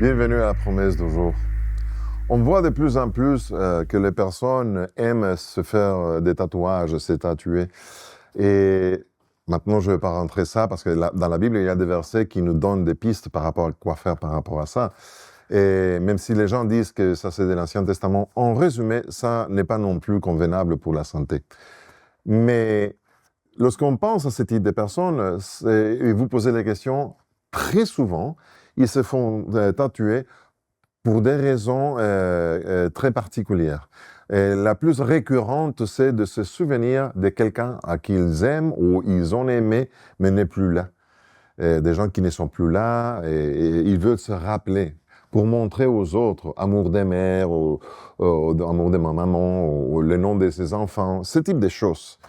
Bienvenue à la promesse du jour. On voit de plus en plus que les personnes aiment se faire des tatouages, se tatouer. Et maintenant, je ne vais pas rentrer ça parce que dans la Bible, il y a des versets qui nous donnent des pistes par rapport à quoi faire par rapport à ça. Et même si les gens disent que ça c'est de l'Ancien Testament, en résumé, ça n'est pas non plus convenable pour la santé. Mais lorsqu'on pense à ce type de personnes, et vous posez la question, très souvent, ils se font tatouer pour des raisons très particulières. Et la plus récurrente, c'est de se souvenir de quelqu'un à qui ils aiment ou ils ont aimé, mais n'est plus là. Des gens qui ne sont plus là, et ils veulent se rappeler pour montrer aux autres amour des mères, ou amour de ma maman, ou le nom de ses enfants, ce type de choses.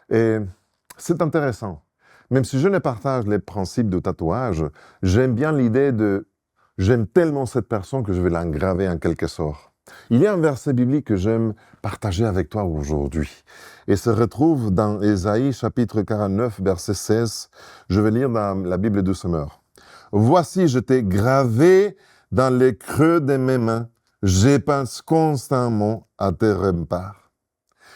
Et c'est intéressant. Même si je ne partage les principes de tatouage, j'aime bien l'idée de « j'aime tellement cette personne que je vais l'engraver en quelque sorte ». Il y a un verset biblique que j'aime partager avec toi aujourd'hui. Et se retrouve dans Ésaïe chapitre 49, verset 16. Je vais lire dans la Bible du Semeur. « Voici, je t'ai gravé dans les creux de mes mains. Je pense constamment à tes remparts. »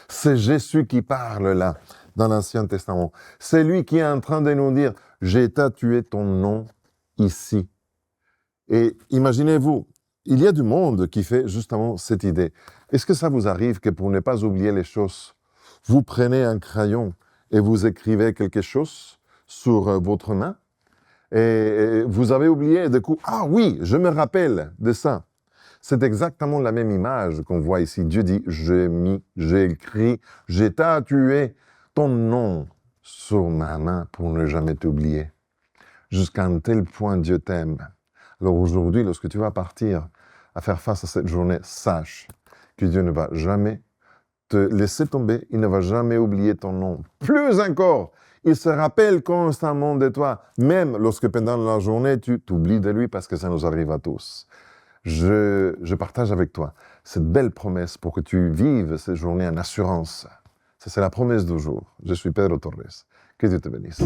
C'est Jésus qui parle là, dans l'Ancien Testament. C'est lui qui est en train de nous dire « J'ai tatoué ton nom ici. » Et imaginez-vous, il y a du monde qui fait justement cette idée. Est-ce que ça vous arrive que pour ne pas oublier les choses, vous prenez un crayon et vous écrivez quelque chose sur votre main et vous avez oublié du coup, ah oui, je me rappelle de ça. C'est exactement la même image qu'on voit ici. Dieu dit, j'ai écrit, j'ai tatoué ton nom sur ma main pour ne jamais t'oublier. Jusqu'à un tel point Dieu t'aime. Alors aujourd'hui, lorsque tu vas partir à faire face à cette journée, sache que Dieu ne va jamais te laisser tomber, il ne va jamais oublier ton nom. Plus encore, il se rappelle constamment de toi, même lorsque pendant la journée, tu t'oublies de lui parce que ça nous arrive à tous. Je partage avec toi cette belle promesse pour que tu vives cette journée en assurance. Ça, c'est la promesse du jour. Je suis Pedro Torres. Que Dieu te bénisse.